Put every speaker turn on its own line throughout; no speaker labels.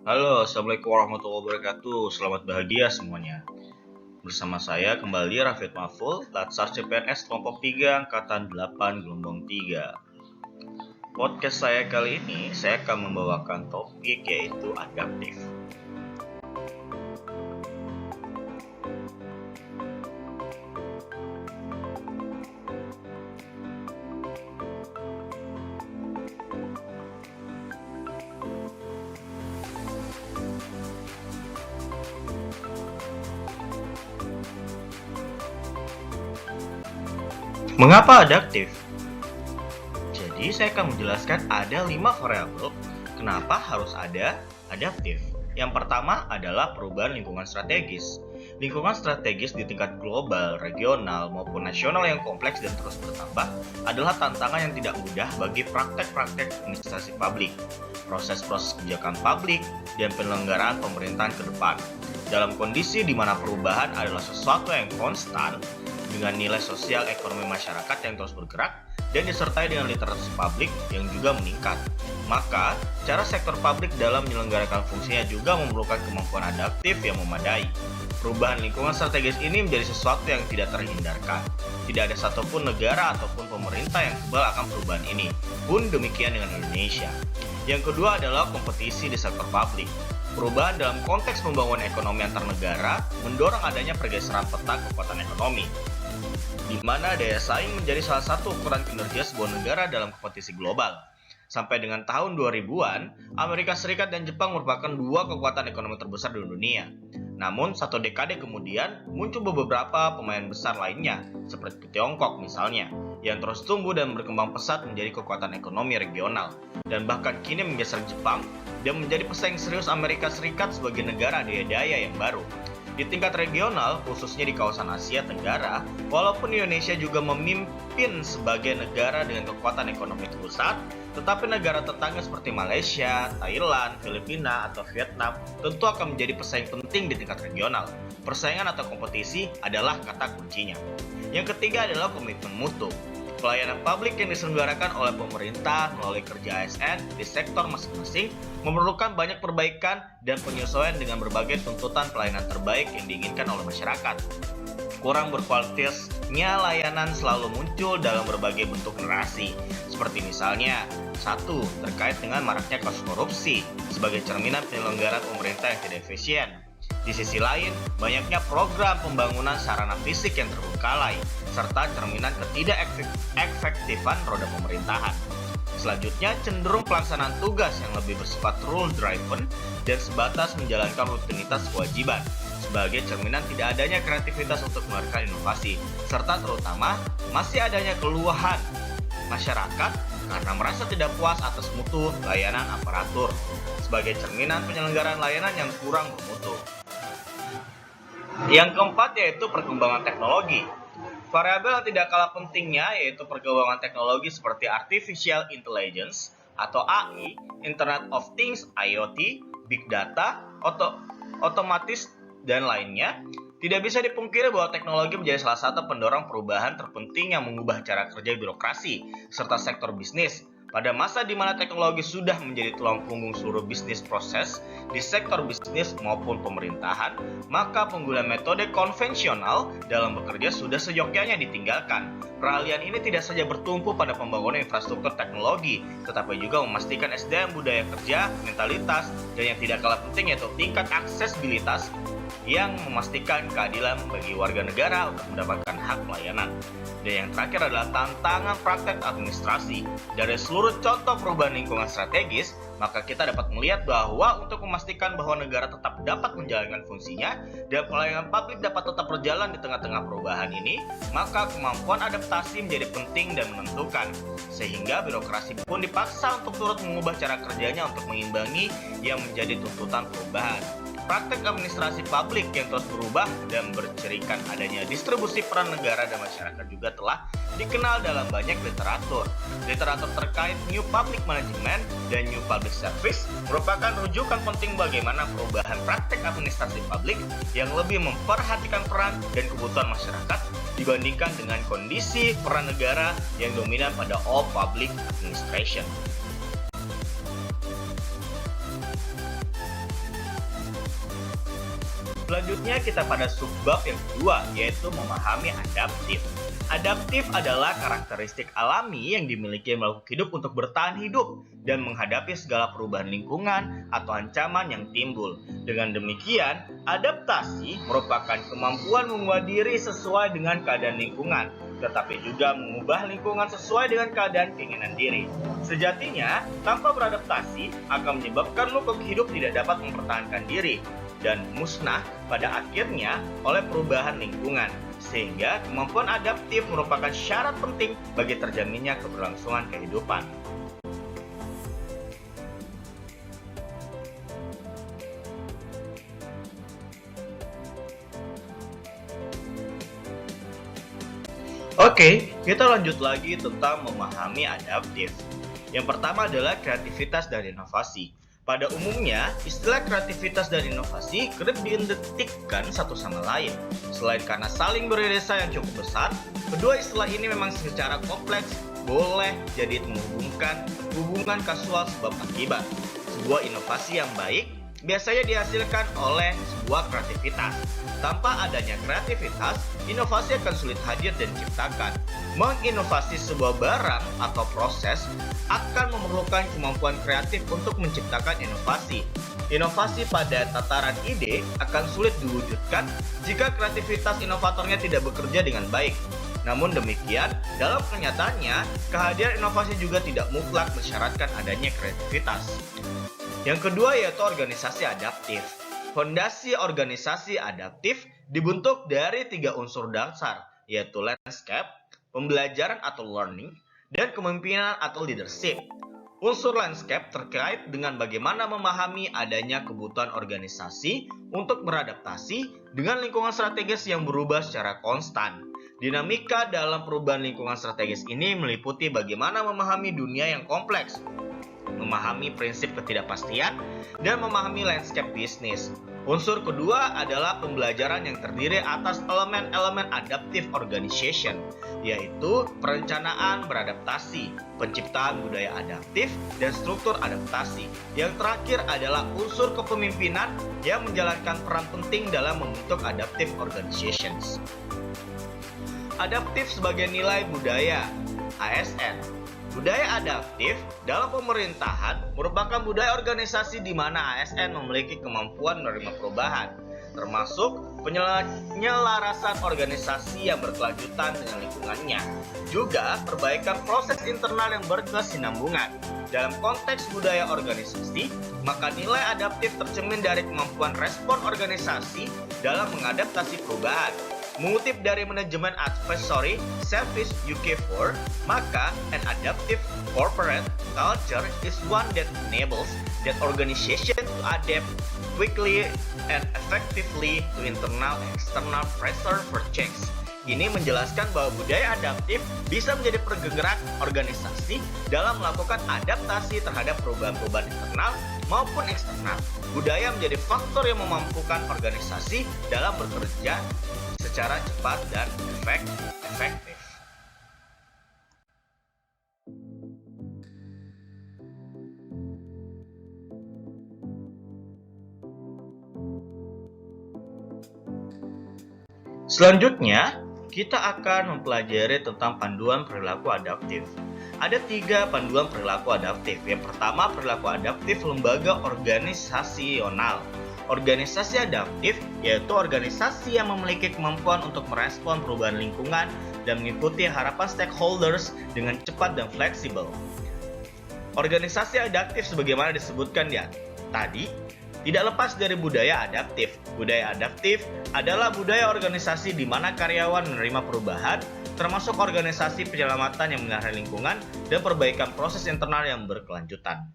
Halo, Assalamualaikum warahmatullahi wabarakatuh. Selamat bahagia semuanya. Bersama saya kembali Rafid Mahful, Latsar CPNS kelompok 3, Angkatan 8, Gelombang 3. Podcast saya kali ini, saya akan membawakan topik yaitu adaptif. Mengapa adaptif? Jadi saya akan menjelaskan ada 5 variabel kenapa harus ada adaptif. Yang pertama adalah perubahan lingkungan strategis. Lingkungan strategis di tingkat global, regional, maupun nasional yang kompleks dan terus bertambah adalah tantangan yang tidak mudah bagi praktek-praktek administrasi publik, proses-proses kebijakan publik, dan penyelenggaraan pemerintahan ke depan. Dalam kondisi di mana perubahan adalah sesuatu yang konstan, dengan nilai sosial ekonomi masyarakat yang terus bergerak dan disertai dengan literasi publik yang juga meningkat. Maka, cara sektor publik dalam menyelenggarakan fungsinya juga memerlukan kemampuan adaptif yang memadai. Perubahan lingkungan strategis ini menjadi sesuatu yang tidak terhindarkan. Tidak ada satupun negara ataupun pemerintah yang kebal akan perubahan ini. Pun demikian dengan Indonesia. Yang kedua adalah kompetisi di sektor publik. Perubahan dalam konteks pembangunan ekonomi antar negara mendorong adanya pergeseran peta kekuatan ekonomi, di mana daya saing menjadi salah satu ukuran kinerja sebuah negara dalam kompetisi global. Sampai dengan tahun 2000-an, Amerika Serikat dan Jepang merupakan dua kekuatan ekonomi terbesar di dunia. Namun, satu dekade kemudian, muncul beberapa pemain besar lainnya, seperti Tiongkok misalnya, yang terus tumbuh dan berkembang pesat menjadi kekuatan ekonomi regional, dan bahkan kini menggeser Jepang dan menjadi pesaing serius Amerika Serikat sebagai negara adidaya yang baru. Di tingkat regional, khususnya di kawasan Asia Tenggara, walaupun Indonesia juga memimpin sebagai negara dengan kekuatan ekonomi terbesar, tetapi negara tetangga seperti Malaysia, Thailand, Filipina, atau Vietnam tentu akan menjadi pesaing penting di tingkat regional. Persaingan atau kompetisi adalah kata kuncinya. Yang ketiga adalah komitmen mutu. Pelayanan publik yang diselenggarakan oleh pemerintah melalui kerja ASN di sektor masing-masing memerlukan banyak perbaikan dan penyesuaian dengan berbagai tuntutan pelayanan terbaik yang diinginkan oleh masyarakat. Kurang berkualitasnya layanan selalu muncul dalam berbagai bentuk narasi, seperti misalnya 1. Terkait dengan maraknya kasus korupsi sebagai cerminan penyelenggaraan pemerintah yang tidak efisien. Di sisi lain, banyaknya program pembangunan sarana fisik yang terbengkalai, serta cerminan ketidakefektifan roda pemerintahan. Selanjutnya, cenderung pelaksanaan tugas yang lebih bersifat rule-driven dan sebatas menjalankan rutinitas kewajiban, sebagai cerminan tidak adanya kreativitas untuk melahirkan inovasi, serta terutama masih adanya keluhan masyarakat karena merasa tidak puas atas mutu layanan aparatur, sebagai cerminan penyelenggaraan layanan yang kurang bermutu. Yang keempat yaitu perkembangan teknologi. Variabel yang tidak kalah pentingnya yaitu perkembangan teknologi seperti Artificial Intelligence atau AI, Internet of Things (IoT), Big Data, otomatis, dan lainnya. Tidak bisa dipungkiri bahwa teknologi menjadi salah satu pendorong perubahan terpenting yang mengubah cara kerja birokrasi serta sektor bisnis. Pada masa di mana teknologi sudah menjadi tulang punggung seluruh bisnis proses di sektor bisnis maupun pemerintahan, maka penggunaan metode konvensional dalam bekerja sudah seyogyanya ditinggalkan. Peralihan ini tidak saja bertumpu pada pembangunan infrastruktur teknologi, tetapi juga memastikan SDM budaya kerja, mentalitas, dan yang tidak kalah penting yaitu tingkat aksesibilitas yang memastikan keadilan bagi warga negara untuk mendapatkan hak pelayanan. Dan yang terakhir adalah tantangan praktek administrasi. Dari seluruh contoh perubahan lingkungan strategis, maka kita dapat melihat bahwa untuk memastikan bahwa negara tetap dapat menjalankan fungsinya dan pelayanan publik dapat tetap berjalan di tengah-tengah perubahan ini, maka kemampuan adaptasi menjadi penting dan menentukan. Sehingga birokrasi pun dipaksa untuk turut mengubah cara kerjanya untuk mengimbangi yang menjadi tuntutan perubahan. Praktek administrasi publik yang terus berubah dan bercirikan adanya distribusi peran negara dan masyarakat juga telah dikenal dalam banyak literatur. Literatur terkait New Public Management dan New Public Service merupakan rujukan penting bagaimana perubahan praktek administrasi publik yang lebih memperhatikan peran dan kebutuhan masyarakat dibandingkan dengan kondisi peran negara yang dominan pada all public administration. Selanjutnya kita pada subbab yang kedua, yaitu memahami adaptif. Adaptif adalah karakteristik alami yang dimiliki makhluk hidup untuk bertahan hidup dan menghadapi segala perubahan lingkungan atau ancaman yang timbul. Dengan demikian, adaptasi merupakan kemampuan mengubah diri sesuai dengan keadaan lingkungan, tetapi juga mengubah lingkungan sesuai dengan keadaan keinginan diri. Sejatinya, tanpa beradaptasi akan menyebabkan makhluk hidup tidak dapat mempertahankan diri dan musnah pada akhirnya oleh perubahan lingkungan. Sehingga kemampuan adaptif merupakan syarat penting bagi terjaminnya keberlangsungan kehidupan. Oke, kita lanjut lagi tentang memahami adaptif. Yang pertama adalah kreativitas dan inovasi. Pada umumnya, istilah kreativitas dan inovasi kerap diidentikan satu sama lain. Selain karena saling beririsan yang cukup besar, kedua istilah ini memang secara kompleks boleh jadi menghubungkan hubungan kasual sebab akibat. Sebuah inovasi yang baik biasanya dihasilkan oleh sebuah kreativitas. Tanpa adanya kreativitas, inovasi akan sulit hadir dan diciptakan. Menginovasi sebuah barang atau proses akan memerlukan kemampuan kreatif untuk menciptakan inovasi. Inovasi pada tataran ide akan sulit diwujudkan jika kreativitas inovatornya tidak bekerja dengan baik. Namun demikian, dalam kenyataannya, kehadiran inovasi juga tidak mutlak mensyaratkan adanya kreativitas. Yang kedua yaitu organisasi adaptif. Fondasi organisasi adaptif dibentuk dari 3 unsur dasar, yaitu landscape, pembelajaran atau learning, dan kepemimpinan atau leadership. Unsur landscape terkait dengan bagaimana memahami adanya kebutuhan organisasi untuk beradaptasi dengan lingkungan strategis yang berubah secara konstan. Dinamika dalam perubahan lingkungan strategis ini meliputi bagaimana memahami dunia yang kompleks, memahami prinsip ketidakpastian, dan memahami landscape bisnis. Unsur kedua adalah pembelajaran yang terdiri atas elemen-elemen adaptive organization, yaitu perencanaan beradaptasi, penciptaan budaya adaptif, dan struktur adaptasi. Yang terakhir adalah unsur kepemimpinan yang menjalankan peran penting dalam membentuk adaptive organizations. Adaptif sebagai nilai budaya, ASN. Budaya adaptif dalam pemerintahan merupakan budaya organisasi di mana ASN memiliki kemampuan menerima perubahan, termasuk penyelarasan organisasi yang berkelanjutan dengan lingkungannya, juga perbaikan proses internal yang berkesinambungan. Dalam konteks budaya organisasi, maka nilai adaptif tercermin dari kemampuan respon organisasi dalam mengadaptasi perubahan. Mengutip dari manajemen advisory service UK4, maka an adaptive corporate culture is one that enables that organization to adapt quickly and effectively to internal and external pressure for change. Ini menjelaskan bahwa budaya adaptif bisa menjadi penggerak organisasi dalam melakukan adaptasi terhadap perubahan-perubahan internal maupun eksternal. Budaya menjadi faktor yang memampukan organisasi dalam bekerja secara cepat dan efektif. Selanjutnya, kita akan mempelajari tentang panduan perilaku adaptif. Ada 3 panduan perilaku adaptif. Yang pertama, perilaku adaptif lembaga organisasional. Organisasi adaptif yaitu organisasi yang memiliki kemampuan untuk merespon perubahan lingkungan dan mengikuti harapan stakeholders dengan cepat dan fleksibel. Organisasi adaptif sebagaimana disebutkan ya tadi, tidak lepas dari budaya adaptif. Budaya adaptif adalah budaya organisasi di mana karyawan menerima perubahan, termasuk organisasi penyelamatan yang memelihara lingkungan dan perbaikan proses internal yang berkelanjutan.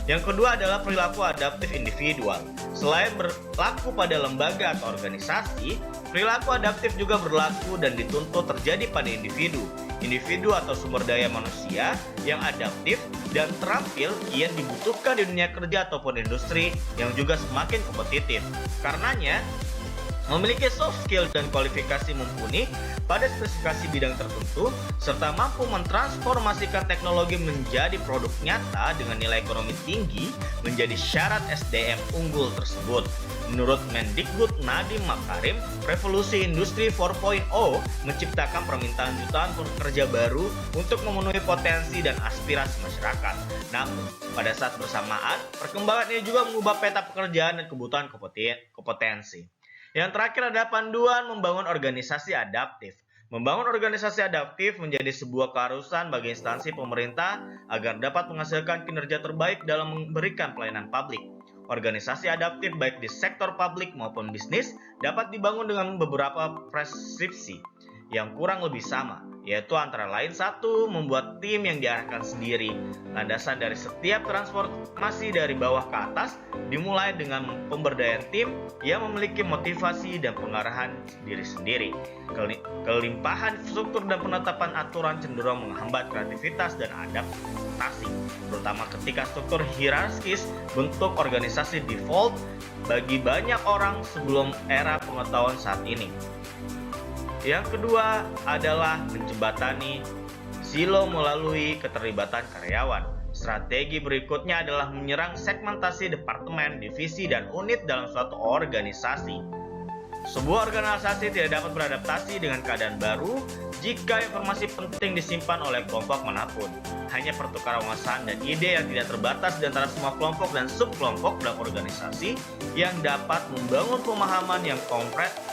Yang kedua adalah perilaku adaptif individual. Selain berlaku pada lembaga atau organisasi, perilaku adaptif juga berlaku dan dituntut terjadi pada individu. Individu atau sumber daya manusia yang adaptif dan terampil yang dibutuhkan di dunia kerja ataupun industri yang juga semakin kompetitif. Karenanya, memiliki soft skill dan kualifikasi mumpuni pada spesifikasi bidang tertentu, serta mampu mentransformasikan teknologi menjadi produk nyata dengan nilai ekonomi tinggi menjadi syarat SDM unggul tersebut. Menurut Mendikbud Nadiem Makarim, revolusi industri 4.0 menciptakan permintaan jutaan pekerja baru untuk memenuhi potensi dan aspirasi masyarakat. Namun, pada saat bersamaan, perkembangan ini juga mengubah peta pekerjaan dan kebutuhan kompetensi. Yang terakhir adalah panduan membangun organisasi adaptif. Membangun organisasi adaptif menjadi sebuah keharusan bagi instansi pemerintah agar dapat menghasilkan kinerja terbaik dalam memberikan pelayanan publik. Organisasi adaptif baik di sektor publik maupun bisnis dapat dibangun dengan beberapa preskripsi yang kurang lebih sama, yaitu antara lain satu, membuat tim yang diarahkan sendiri. Landasan dari setiap transformasi dari bawah ke atas dimulai dengan pemberdayaan tim yang memiliki motivasi dan pengarahan diri sendiri. Kelimpahan struktur dan penetapan aturan cenderung menghambat kreativitas dan adaptasi, terutama ketika struktur hierarkis bentuk organisasi default bagi banyak orang sebelum era pengetahuan saat ini. Yang kedua adalah menjembatani silo melalui keterlibatan karyawan. Strategi berikutnya adalah menyerang segmentasi departemen, divisi, dan unit dalam suatu organisasi. Sebuah organisasi tidak dapat beradaptasi dengan keadaan baru jika informasi penting disimpan oleh kelompok manapun. Hanya pertukaran wawasan dan ide yang tidak terbatas di antara semua kelompok dan subkelompok dalam organisasi yang dapat membangun pemahaman yang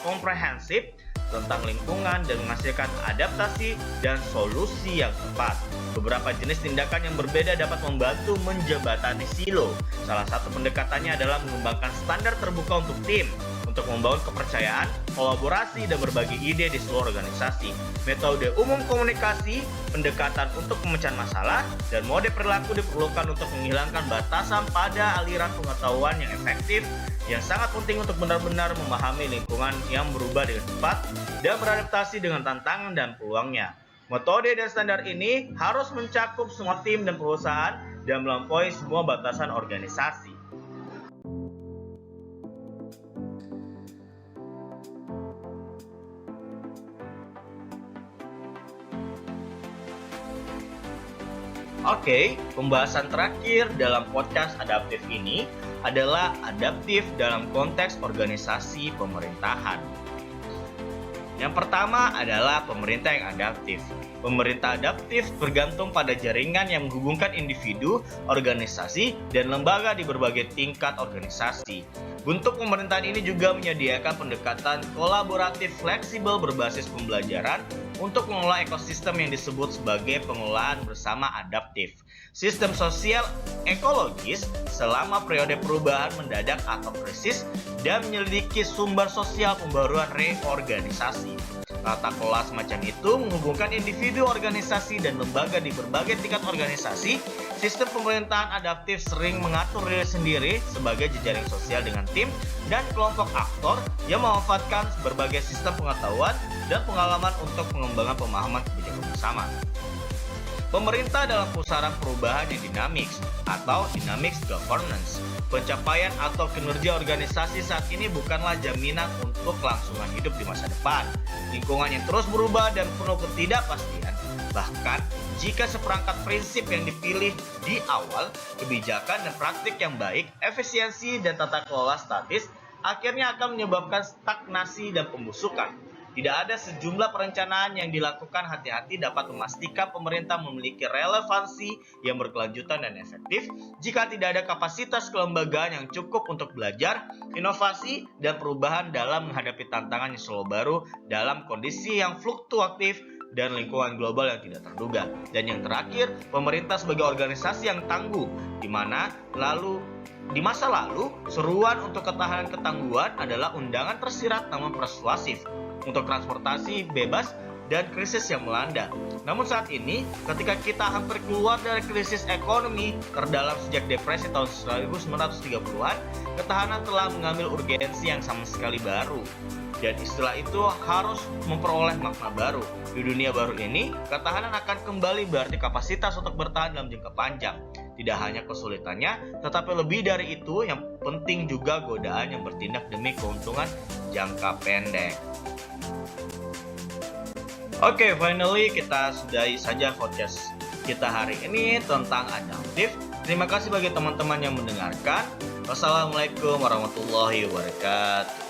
komprehensif tentang lingkungan dan menghasilkan adaptasi dan solusi yang tepat. Beberapa jenis tindakan yang berbeda dapat membantu menjembatani silo. Salah satu pendekatannya adalah mengembangkan standar terbuka untuk tim, untuk membangun kepercayaan, kolaborasi, dan berbagi ide di seluruh organisasi. Metode umum komunikasi, pendekatan untuk pemecahan masalah, dan mode perilaku diperlukan untuk menghilangkan batasan pada aliran pengetahuan yang efektif, yang sangat penting untuk benar-benar memahami lingkungan yang berubah dengan cepat dan beradaptasi dengan tantangan dan peluangnya. Metode dan standar ini harus mencakup semua tim dan perusahaan dan melampaui semua batasan organisasi. Oke, pembahasan terakhir dalam podcast adaptif ini adalah adaptif dalam konteks organisasi pemerintahan. Yang pertama adalah pemerintah yang adaptif. Pemerintah adaptif bergantung pada jaringan yang menghubungkan individu, organisasi, dan lembaga di berbagai tingkat organisasi. Bentuk pemerintahan ini juga menyediakan pendekatan kolaboratif fleksibel berbasis pembelajaran untuk mengelola ekosistem yang disebut sebagai pengelolaan bersama adaptif. Sistem sosial ekologis selama periode perubahan mendadak atau krisis dan menyelidiki sumber sosial pembaruan reorganisasi. Tata kelola semacam itu menghubungkan individu, organisasi, dan lembaga di berbagai tingkat organisasi. Sistem pemerintahan adaptif sering mengatur diri sendiri sebagai jejaring sosial dengan tim dan kelompok aktor yang memanfaatkan berbagai sistem pengetahuan dan pengalaman untuk pengembangan pemahaman kebijakan bersama. Pemerintah dalam pusaran perubahan yang dinamis atau dynamic governance. Pencapaian atau kinerja organisasi saat ini bukanlah jaminan untuk kelangsungan hidup di masa depan. Lingkungan yang terus berubah dan penuh ketidakpastian. Bahkan jika seperangkat prinsip yang dipilih di awal, kebijakan dan praktik yang baik, efisiensi dan tata kelola statis, akhirnya akan menyebabkan stagnasi dan pembusukan. Tidak ada sejumlah perencanaan yang dilakukan hati-hati dapat memastikan pemerintah memiliki relevansi yang berkelanjutan dan efektif jika tidak ada kapasitas kelembagaan yang cukup untuk belajar, inovasi, dan perubahan dalam menghadapi tantangan yang selalu baru dalam kondisi yang fluktuatif dan lingkungan global yang tidak terduga. Dan yang terakhir, pemerintah sebagai organisasi yang tangguh, di masa lalu, seruan untuk ketahanan ketangguhan adalah undangan tersirat namun persuasif untuk transportasi bebas dan krisis yang melanda. Namun saat ini, ketika kita hampir keluar dari krisis ekonomi terdalam sejak depresi tahun 1930-an, ketahanan telah mengambil urgensi yang sama sekali baru. Dan istilah itu harus memperoleh makna baru. Di dunia baru ini, ketahanan akan kembali berarti kapasitas untuk bertahan dalam jangka panjang. Tidak hanya kesulitannya, tetapi lebih dari itu, yang penting juga godaan yang bertindak demi keuntungan jangka pendek. Oke, finally kita sudahi saja podcast kita hari ini tentang adaptif. Terima kasih bagi teman-teman yang mendengarkan. Wassalamualaikum warahmatullahi wabarakatuh.